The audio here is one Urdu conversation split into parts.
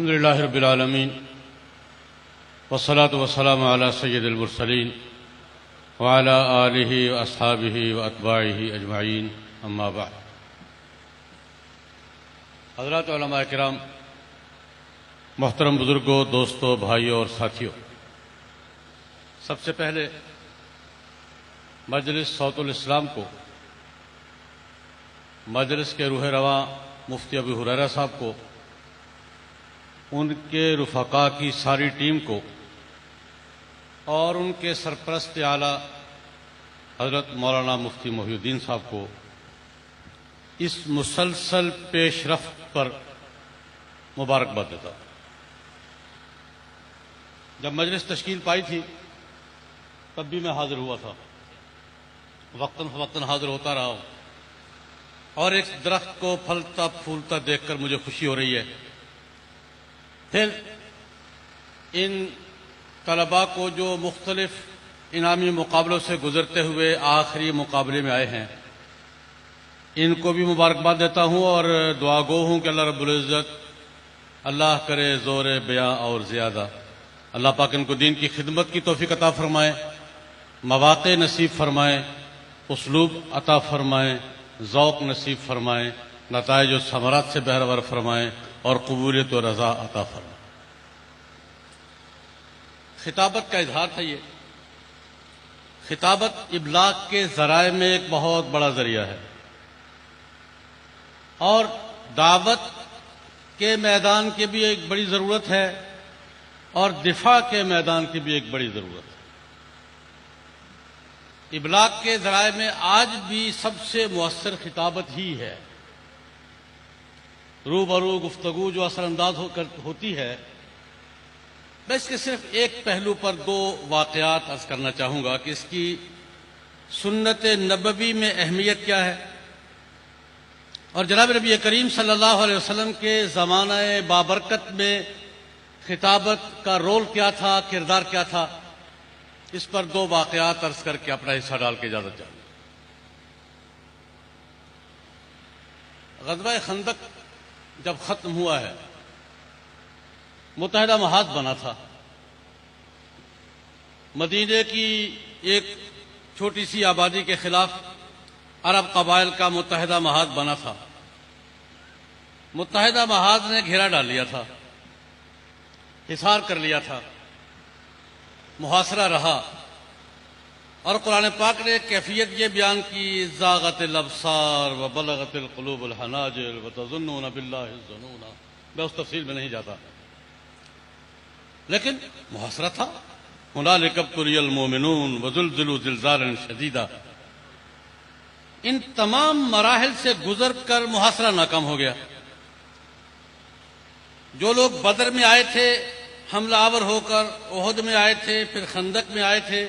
الحمد لله رب العالمين والصلاة والسلام على سيد المرسلين وعلى آله وأصحابه وأتباعه أجمعين أما بعد. حضرات علماء کرام، محترم بزرگوں، دوستوں، بھائیوں اور ساتھیوں، سب سے پہلے مجلس صوت الاسلام کو، مجلس کے روح رواں مفتی ابو ہریرہ صاحب کو، ان کے رفقاء کی ساری ٹیم کو اور ان کے سرپرست اعلیٰ حضرت مولانا مفتی محی الدین صاحب کو اس مسلسل پیش رفت پر مبارکباد دیتا ہوں. جب مجلس تشکیل پائی تھی تب بھی میں حاضر ہوا تھا، وقتاً فوقتاً حاضر ہوتا رہا ہوں، اور ایک درخت کو پھلتا پھولتا دیکھ کر مجھے خوشی ہو رہی ہے. پھر ان طلباء کو جو مختلف انعامی مقابلوں سے گزرتے ہوئے آخری مقابلے میں آئے ہیں، ان کو بھی مبارکباد دیتا ہوں اور دعا گو ہوں کہ اللہ رب العزت اللہ کرے زور بیاں اور زیادہ. اللہ پاک ان کو دین کی خدمت کی توفیق عطا فرمائے، مواقع نصیب فرمائے، اسلوب عطا فرمائے، ذوق نصیب فرمائے، نتائج و ثمرات سے بہرور فرمائے اور قبولیت و رضا عطا فرمائے. خطابت کا اظہار تھا. یہ خطابت ابلاغ کے ذرائع میں ایک بہت بڑا ذریعہ ہے، اور دعوت کے میدان کی بھی ایک بڑی ضرورت ہے اور دفاع کے میدان کی بھی ایک بڑی ضرورت ہے. ابلاغ کے ذرائع میں آج بھی سب سے مؤثر خطابت ہی ہے. روبرو گفتگو جو اثر انداز ہوتی ہے. میں اس کے صرف ایک پہلو پر دو واقعات عرض کرنا چاہوں گا کہ اس کی سنت نبوی میں اہمیت کیا ہے اور جناب نبی کریم صلی اللہ علیہ وسلم کے زمانہ بابرکت میں خطابت کا رول کیا تھا، کردار کیا تھا. اس پر دو واقعات عرض کر کے اپنا حصہ ڈال کے اجازت چاہوں. غزوہ خندق جب ختم ہوا ہے، متحدہ محاذ بنا تھا. مدینے کی ایک چھوٹی سی آبادی کے خلاف عرب قبائل کا متحدہ محاذ بنا تھا. متحدہ محاذ نے گھیرا ڈال لیا تھا، حصار کر لیا تھا، محاصرہ رہا. اور قرآن پاک نے کیفیت یہ بیان کی: زاغت الابصار وبلغت القلوب الحناجر وتظنون باللہ الظنون. میں اس تفصیل میں نہیں جاتا، لیکن محاصرہ تھا. ہنالک ابتلی المؤمنون وزلزلوا زلزالا شدیدا. ان تمام مراحل سے گزر کر محاصرہ ناکام ہو گیا. جو لوگ بدر میں آئے تھے حملہ آور ہو کر، احد میں آئے تھے، پھر خندق میں آئے تھے،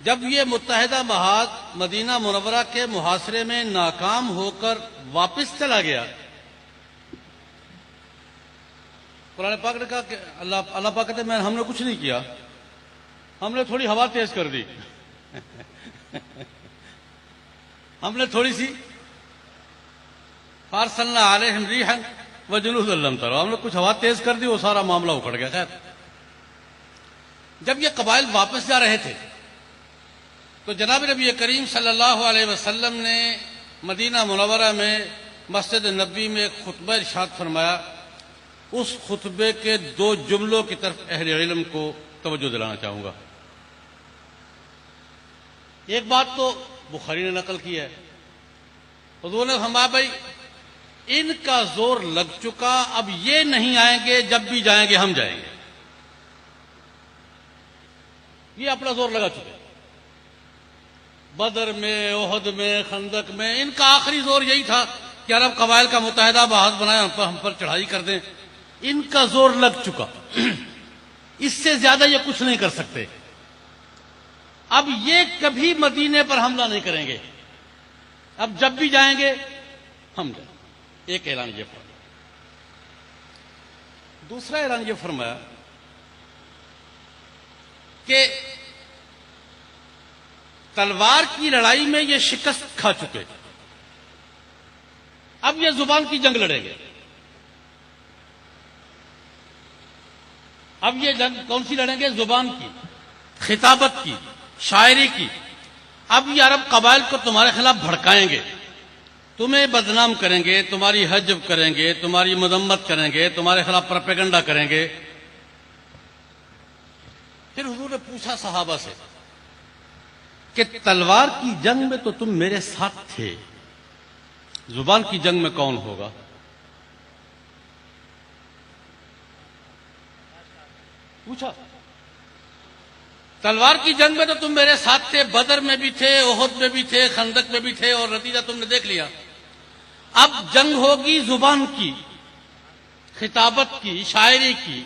جب یہ متحدہ محاذ مدینہ منورہ کے محاصرے میں ناکام ہو کر واپس چلا گیا، قرآن پاک نے کہا کہ اللہ پاک کہتے ہیں ہم نے کچھ نہیں کیا، ہم نے تھوڑی ہوا تیز کر دی. ہم نے تھوڑی سی فارسلنا علیہم ریحا وجنودا لم تروا، ہم نے کچھ ہوا تیز کر دی، وہ سارا معاملہ اکھڑ گیا. خیر، جب یہ قبائل واپس جا رہے تھے تو جناب نبی کریم صلی اللہ علیہ وسلم نے مدینہ منورہ میں مسجد نبوی میں ایک خطبہ ارشاد فرمایا. اس خطبے کے دو جملوں کی طرف اہل علم کو توجہ دلانا چاہوں گا. ایک بات تو بخاری نے نقل کی ہے، حضور نے فرمایا بھائی ان کا زور لگ چکا، اب یہ نہیں آئیں گے، جب بھی جائیں گے ہم جائیں گے. یہ اپنا زور لگا چکے. بدر میں، احد میں، خندق میں ان کا آخری زور یہی تھا کہ عرب قبائل کا متحدہ محاذ بنائے، ہم پر چڑھائی کر دیں. ان کا زور لگ چکا، اس سے زیادہ یہ کچھ نہیں کر سکتے. اب یہ کبھی مدینے پر حملہ نہیں کریں گے، اب جب بھی جائیں گے ہم جائیں گے. ایک اعلان یہ فرمایا. دوسرا اعلان یہ فرمایا کہ تلوار کی لڑائی میں یہ شکست کھا چکے، اب یہ زبان کی جنگ لڑیں گے. اب یہ جنگ کون سی لڑیں گے؟ زبان کی، خطابت کی، شاعری کی. اب یہ عرب قبائل کو تمہارے خلاف بھڑکائیں گے، تمہیں بدنام کریں گے، تمہاری حجب کریں گے، تمہاری مذمت کریں گے، تمہارے خلاف پروپیگنڈا کریں گے. پھر حضور نے پوچھا صحابہ سے کہ تلوار کی جنگ میں تو تم میرے ساتھ تھے، زبان کی جنگ میں کون ہوگا؟ پوچھا. تلوار کی جنگ میں تو تم میرے ساتھ تھے، بدر میں بھی تھے، احد میں بھی تھے، خندق میں بھی تھے، اور نتیجہ تم نے دیکھ لیا. اب جنگ ہوگی زبان کی، خطابت کی، شاعری کی.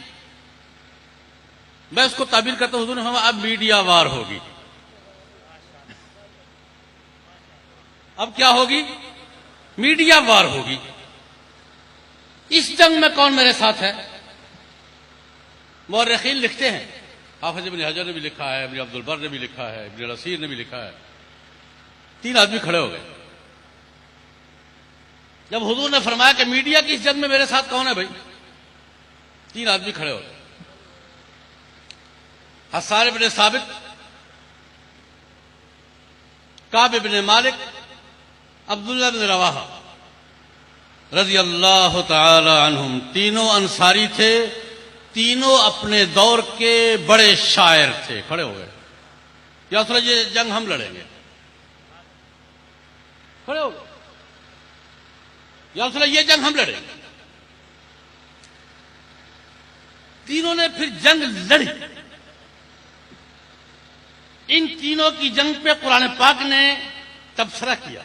میں اس کو تعبیر کرتا ہوں، حضور نے فرمایا اب میڈیا وار ہوگی. اب کیا ہوگی؟ میڈیا وار ہوگی. اس جنگ میں کون میرے ساتھ ہے؟ مورخین لکھتے ہیں، حافظ ابن حجر نے بھی لکھا ہے، ابن عبد البر نے بھی لکھا ہے، ابن الاسیر نے بھی لکھا ہے. 3 آدمی کھڑے ہو گئے. جب حضور نے فرمایا کہ میڈیا کی اس جنگ میں میرے ساتھ کون ہے بھائی، 3 آدمی کھڑے ہو گئے. حسان ابن ثابت، کعب ابن مالک، عبداللہ بن رواحہ رضی اللہ تعالی عنہم. تینوں انصاری تھے، تینوں اپنے دور کے بڑے شاعر تھے. کھڑے ہو گئے. یا رسول اللہ یہ جنگ ہم لڑیں گے. کھڑے ہو گئے. یا رسول اللہ یہ جنگ ہم لڑیں گے. تینوں نے پھر جنگ لڑی. ان تینوں کی جنگ پہ قرآن پاک نے تبصرہ کیا.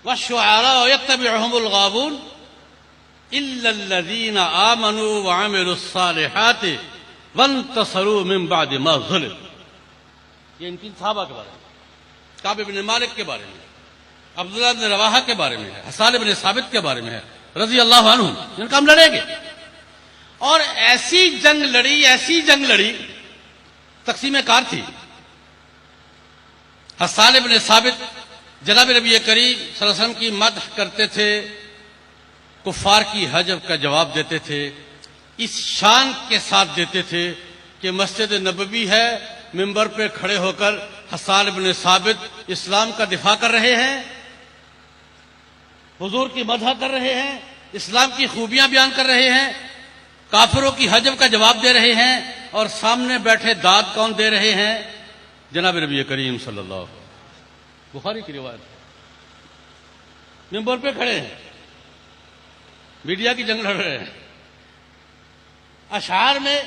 وَالشُّعَرَاءُ يَتَّبِعُهُمُ الْغَاوُونَ إِلَّا الَّذِينَ آمَنُوا وَعَمِلُوا الصَّالِحَاتِ وَانتَصَرُوا مِن بَعْدِ مَا ظُلِمُوا. یہ ان 3 صحابہ کے بارے میں، کعب ابن مالک کے بارے میں، عبداللہ بن رواحہ کے بارے میں ہے، حسان ابن ثابت کے بارے میں ہے رضی اللہ عنہ. جن کا ہم لڑیں گے. اور ایسی جنگ لڑی تقسیم کار تھی. حسان ابن ثابت جناب نبی کریم صلی اللہ علیہ وسلم کی مدح کرتے تھے، کفار کی حجب کا جواب دیتے تھے، اس شان کے ساتھ دیتے تھے کہ مسجد نبوی ہے، منبر پہ کھڑے ہو کر حسان ابن ثابت اسلام کا دفاع کر رہے ہیں، حضور کی مدح کر رہے ہیں، اسلام کی خوبیاں بیان کر رہے ہیں، کافروں کی حجب کا جواب دے رہے ہیں. اور سامنے بیٹھے داد کون دے رہے ہیں؟ جناب نبی کریم صلی اللہ علیہ وسلم. بخاری کی روایت. منبر پہ کھڑے ہیں، میڈیا کی جنگ لڑ رہے ہیں. اشعار میں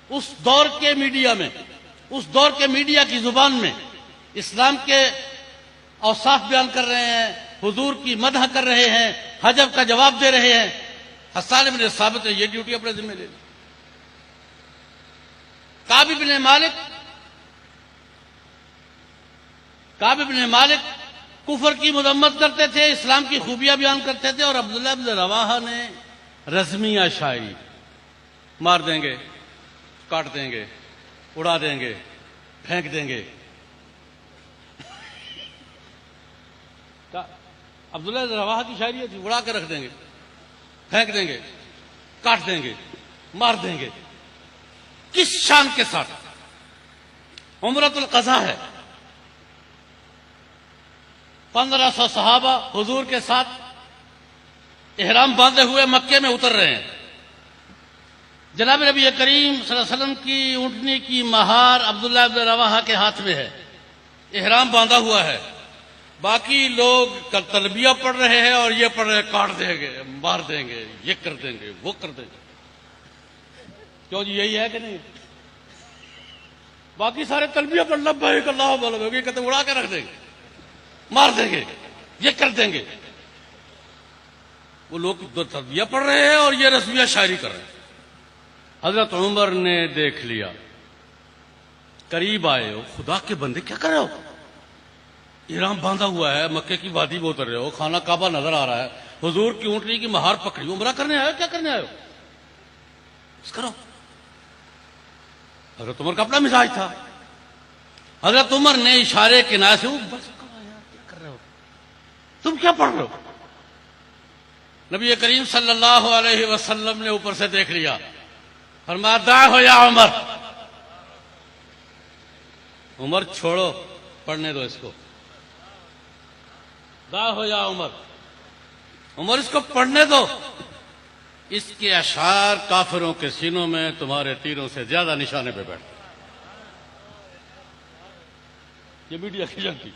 اس دور کے میڈیا میں، اس دور کے میڈیا کی زبان میں اسلام کے اوصاف بیان کر رہے ہیں، حضور کی مدح کر رہے ہیں، حجب کا جواب دے رہے ہیں. حسان ابن ثابت نے یہ ڈیوٹی اپنے ذمہ لے لی. کعب ابن مالک کفر کی مذمت کرتے تھے، اسلام کی خوبیاں بیان کرتے تھے. اور عبداللہ بن رواحہ نے رزمیہ شاعری، مار دیں گے، کاٹ دیں گے، اڑا دیں گے، پھینک دیں گے. عبداللہ بن رواحہ کی شاعری تھی، اڑا کے رکھ دیں گے، پھینک دیں گے، کاٹ دیں گے، مار دیں گے. کس شان کے ساتھ؟ عمرۃ القضاء ہے، 1500 صحابہ حضور کے ساتھ احرام باندھے ہوئے مکے میں اتر رہے ہیں. جناب نبی کریم صلی اللہ علیہ وسلم کی اونٹنی کی مہار عبداللہ بن رواحہ کے ہاتھ میں ہے، احرام باندھا ہوا ہے. باقی لوگ تلبیہ پڑھ رہے ہیں اور یہ پڑھ رہے ہیں کاٹ دیں گے، مار دیں گے، یہ کر دیں گے، وہ کر دیں گے. کیوں جی یہی ہے کہ نہیں؟ باقی سارے تلبیہ پڑھ لبیک اللہم لبیک، یہ کہتے ہیں اڑا کے رکھ دیں گے، مار دیں گے، یہ کر دیں گے. وہ لوگ تلبیہ پڑھ رہے ہیں اور یہ رزمیہ شاعری کر رہے ہیں. حضرت عمر نے دیکھ لیا، قریب آئے. ہو خدا کے بندے کیا کر رہے ہو؟ احرام باندھا ہوا ہے، مکے کی وادی میں اتر رہے ہو، خانہ کعبہ نظر آ رہا ہے، حضور کی اونٹنی کی مہار پکڑی، عمرہ کرنے آئے ہو؟ کیا کرنے آئے ہو؟ بس کرو. حضرت عمر کا اپنا مزاج تھا. حضرت عمر نے اشارے کنارے سے بس کرو یار، کیا کر رہے ہو؟ تم کیا پڑھ رہے ہو؟ نبی کریم صلی اللہ علیہ وسلم نے اوپر سے دیکھ لیا، فرمایا دع ہو یا عمر، عمر چھوڑو، پڑھنے دو اس کو، دع ہو یا عمر، عمر اس کو پڑھنے دو، اس کے اشعار کافروں کے سینوں میں تمہارے تیروں سے زیادہ نشانے پہ بیٹھتے۔ یہ میڈیا کی جنگ تھی،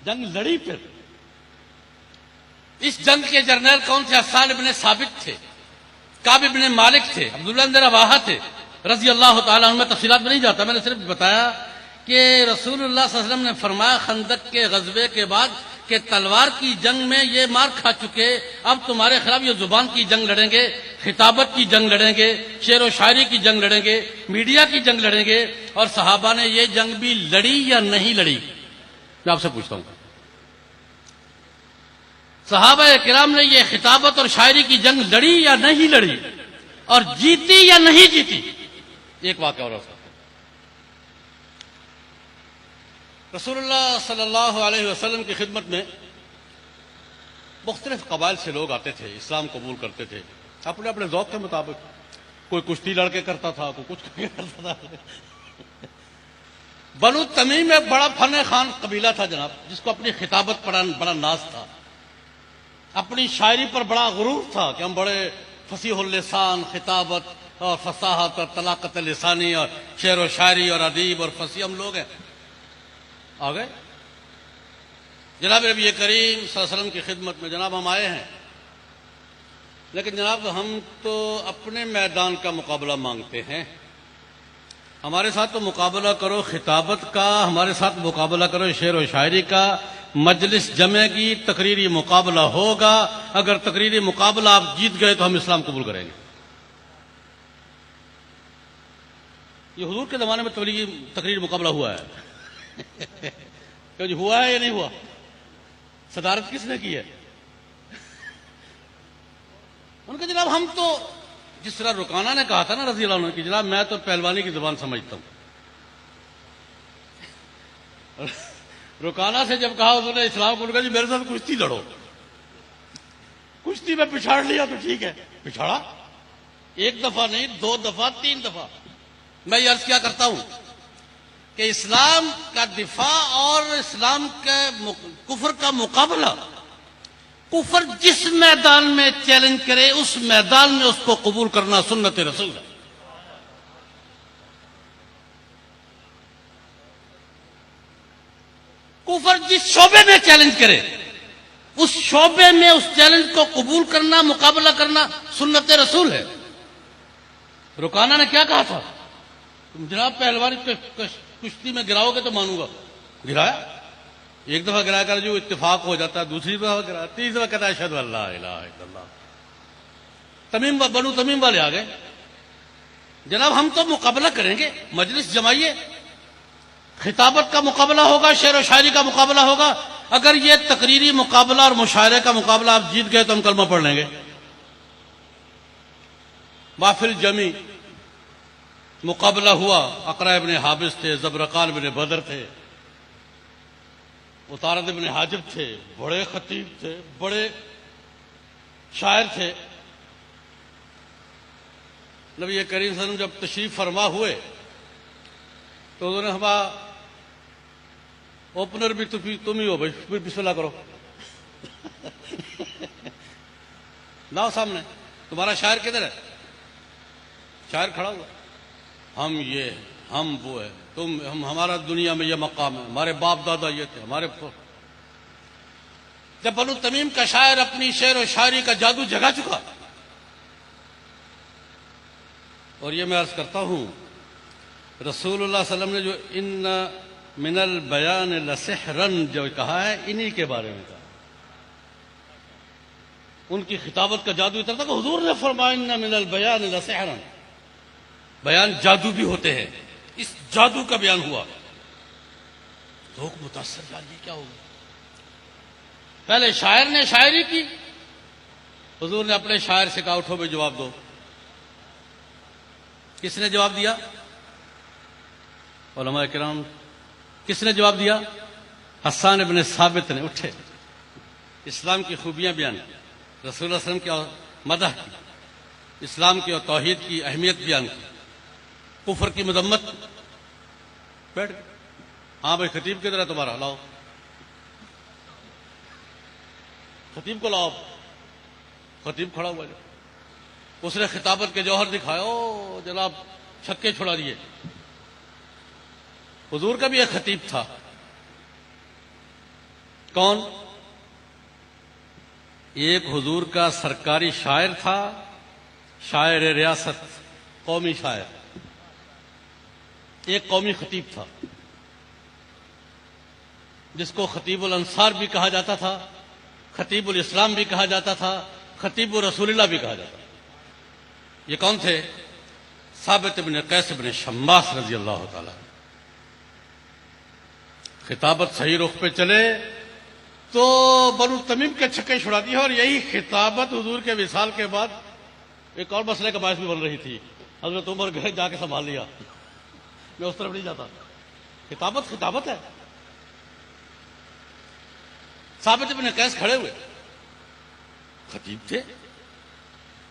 جنگ لڑی پھر۔ اس جنگ کے جرنیل کون تھے؟ حسان ابن ثابت تھے، کعب ابن مالک تھے، عبداللہ بن رواحہ تھے رضی اللہ تعالیٰ عنہ۔ میں تفصیلات میں نہیں جاتا، میں نے صرف بتایا کہ رسول اللہ صلی اللہ علیہ وسلم نے فرمایا خندق کے غزوے کے بعد کہ تلوار کی جنگ میں یہ مار کھا چکے، اب تمہارے خلاف یہ زبان کی جنگ لڑیں گے، خطابت کی جنگ لڑیں گے، شعر و شاعری کی جنگ لڑیں گے، میڈیا کی جنگ لڑیں گے۔ اور صحابہ نے یہ جنگ بھی لڑی یا نہیں لڑی؟ میں آپ سے پوچھتا ہوں، صحابہ کرام نے یہ خطابت اور شاعری کی جنگ لڑی یا نہیں لڑی؟ اور جیتی یا نہیں جیتی؟ ایک واقعہ اور رسول اللہ صلی اللہ علیہ وسلم کی خدمت میں مختلف قبائل سے لوگ آتے تھے، اسلام قبول کرتے تھے اپنے اپنے ذوق کے مطابق۔ کوئی کشتی لڑ کے کرتا تھا، کوئی کچھ کر کے کرتا تھا۔ بنو تمیم ایک بڑا فن خوان قبیلہ تھا جناب، جس کو اپنی خطابت پر بڑا ناز تھا، اپنی شاعری پر بڑا غرور تھا کہ ہم بڑے فصیح اللسان، خطابت اور فصاحت اور طلاقت لسانی اور شعر و شاعری اور ادیب اور فصیح ہم لوگ ہیں۔ آ گئے جناب نبی کریم صلی اللہ علیہ وسلم کی خدمت میں، جناب ہم آئے ہیں، لیکن جناب ہم تو اپنے میدان کا مقابلہ مانگتے ہیں، ہمارے ساتھ تو مقابلہ کرو خطابت کا، ہمارے ساتھ مقابلہ کرو شعر و شاعری کا، مجلس جمے گی، تقریری مقابلہ ہوگا، اگر تقریری مقابلہ آپ جیت گئے تو ہم اسلام قبول کریں گے۔ یہ حضور کے زمانے میں تقریری مقابلہ ہوا ہے کہ جی ہوا ہے یا نہیں ہوا؟ صدارت کس نے کی ہے؟ ان کے جناب ہم تو جس طرح رکانہ نے کہا تھا نا رضی اللہ عنہ کہ جناب میں تو پہلوانی کی زبان سمجھتا ہوں۔ رکانہ سے جب کہا اس نے اسلام کو، کہا جی میرے ساتھ کشتی لڑو، کشتی میں پچھاڑ لیا تو ٹھیک ہے، پچھاڑا ایک دفعہ نہیں، 2 دفعہ 3 دفعہ۔ میں یہ عرض کیا کرتا ہوں کہ اسلام کا دفاع اور اسلام کے کفر کا مقابلہ، کفر جس میدان میں چیلنج کرے اس میدان میں اس کو قبول کرنا سنت رسول ہے۔ کفر جس شعبے میں چیلنج کرے اس شعبے میں اس چیلنج کو قبول کرنا، مقابلہ کرنا سنت رسول ہے۔ رکانہ نے کیا کہا تھا؟ تم جناب پہلوانی کشتی میں گراؤ گے تو مانوں گا۔ گرایا، ایک دفعہ گرا کر جو اتفاق ہو جاتا ہے، دوسری دفعہ گرایا، تیسری دفعہ کہتا ہے اشہد ان لا الہ الا اللہ۔ بنو تمیم والے آ گئے، جناب ہم تو مقابلہ کریں گے، مجلس جمائیے، خطابت کا مقابلہ ہوگا، شعر و شاعری کا مقابلہ ہوگا، اگر یہ تقریری مقابلہ اور مشاعرے کا مقابلہ آپ جیت گئے تو ہم کلمہ پڑھ لیں گے۔ محفل جمی، مقابلہ ہوا، اقرا ابن حابس تھے، زبرقان ابن بدر تھے، اتارد ابن حاجب تھے، بڑے خطیب تھے، بڑے شاعر تھے۔ نبی کریم صلی اللہ علیہ وسلم جب تشریف فرما ہوئے تو انہوں نے ہمارا اوپنر بھی تم ہی ہو بھائی، پھر بسم اللہ کرو، لاؤ سامنے، تمہارا شاعر کدھر ہے؟ شاعر کھڑا ہوا، ہم یہ ہیں، ہم وہ ہے، ہمارا دنیا میں یہ مقام ہے، ہمارے باپ دادا یہ تھے، ہمارے جب بنو تمیم کا شاعر اپنی شعر و شاعری کا جادو جگا چکا، اور یہ میں عرض کرتا ہوں رسول اللہ صلی اللہ علیہ وسلم نے جو ان من البیان لسحرن جو کہا ہے، انہی کے بارے میں کہا۔ ان کی خطابت کا جادو اتنا تھا کہ حضور نے فرمایا ان من البیان لسحرن، بیان جادو بھی ہوتے ہیں، اس جادو کا بیان ہوا، لوگ متاثر، یار یہ کیا ہوگا۔ پہلے شاعر نے شاعری کی، حضور نے اپنے شاعر سے کہا اٹھو بھائی جواب دو۔ کس نے جواب دیا؟ علماء کرام۔ کس نے جواب دیا؟ حسان ابن ثابت نے، اٹھے، اسلام کی خوبیاں بیان کی۔ رسول اللہ علیہ وسلم کی مدح کی، اسلام کی اور توحید کی اہمیت بیان کی، کفر کی مذمت، بیٹھ گئے۔ ہاں بھائی خطیب کدھر ہے تمہارا؟ لاؤ خطیب کو لاؤ۔ خطیب کھڑا ہوا ہے، اس نے خطابت کے جوہر دکھایا، او جناب چھکے چھڑا دیے۔ حضور کا بھی ایک خطیب تھا، کون؟ ایک حضور کا سرکاری شاعر تھا، شاعر ریاست، قومی شاعر، ایک قومی خطیب تھا جس کو خطیب الانصار بھی کہا جاتا تھا، خطیب الاسلام بھی کہا جاتا تھا، خطیب رسول اللہ بھی کہا جاتا تھا۔ یہ کون تھے؟ ثابت بن قیس بن شماس رضی اللہ تعالی۔ خطابت صحیح رخ پہ چلے تو بنو تمیم کے چھکے چھڑا دیے، اور یہی خطابت حضور کے وصال کے بعد ایک اور مسئلے کا باعث بھی بن رہی تھی۔ حضرت عمر گئے، جا کے سنبھال لیا، میں اس طرف نہیں جاتا، خطابت خطابت ہے۔ ثابت بن قیس کھڑے ہوئے، خطیب تھے،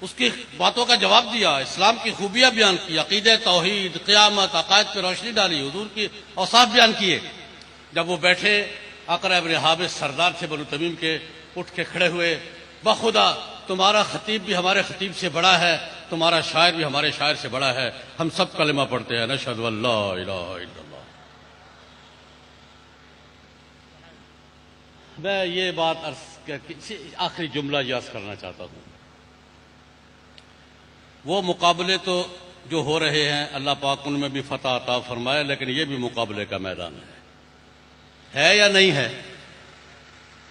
اس کی باتوں کا جواب دیا، اسلام کی خوبیاں بیان کی، عقیدہ توحید، قیامت، عقائد پہ روشنی ڈالی، حضور کی اوصاف بیان کیے۔ جب وہ بیٹھے، اقرع بن حابس سردار تھے بنو تمیم کے، اٹھ کے کھڑے ہوئے، بخدا تمہارا خطیب بھی ہمارے خطیب سے بڑا ہے، تمہارا شاعر بھی ہمارے شاعر سے بڑا ہے، ہم سب کلمہ پڑھتے ہیں، نشہد ان لا الہ الا اللہ۔ میں یہ بات آخری جملہ یاد کرنا چاہتا ہوں۔ وہ مقابلے تو جو ہو رہے ہیں، اللہ پاک ان میں بھی فتح عطا فرمائے، لیکن یہ بھی مقابلے کا میدان ہے یا نہیں ہے؟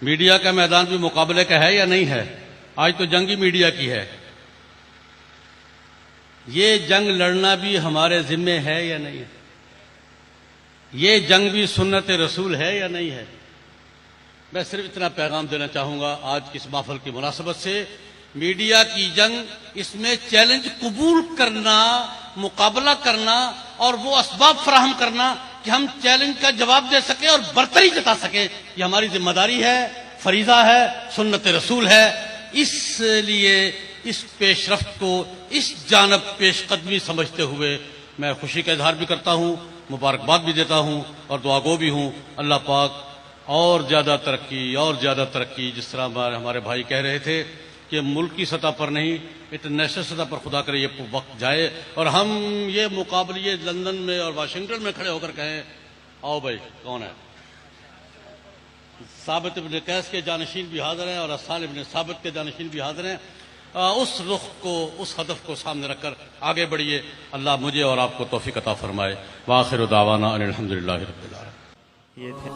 میڈیا کا میدان بھی مقابلے کا ہے یا نہیں ہے؟ آج تو جنگ ہی میڈیا کی ہے۔ یہ جنگ لڑنا بھی ہمارے ذمے ہے یا نہیں ہے؟ یہ جنگ بھی سنت رسول ہے یا نہیں ہے؟ میں صرف اتنا پیغام دینا چاہوں گا آج کی اس محفل کی مناسبت سے، میڈیا کی جنگ، اس میں چیلنج قبول کرنا، مقابلہ کرنا اور وہ اسباب فراہم کرنا کہ ہم چیلنج کا جواب دے سکیں اور برتری جتا سکیں، یہ ہماری ذمہ داری ہے، فریضہ ہے، سنت رسول ہے۔ اس لیے اس پیش رفت کو اس جانب پیش قدمی سمجھتے ہوئے میں خوشی کا اظہار بھی کرتا ہوں، مبارکباد بھی دیتا ہوں اور دعا گو بھی ہوں۔ اللہ پاک اور زیادہ ترقی، جس طرح ہمارے بھائی کہہ رہے تھے کہ ملکی سطح پر نہیں، انٹرنیشنل سطح پر خدا کرے یہ وقت جائے اور ہم یہ مقابلے لندن میں اور واشنگٹن میں کھڑے ہو کر کہیں آؤ بھائی کون ہے؟ ثابت بن قیس کے جانشین بھی حاضر ہیں اور حسان بن ثابت کے جانشین بھی حاضر ہیں۔ اس رخ کو، اس ہدف کو سامنے رکھ کر آگے بڑھیے۔ اللہ مجھے اور آپ کو توفیق عطا فرمائے۔ وآخر دعوانا ان الحمدللہ رب العالمین۔ یہ تھے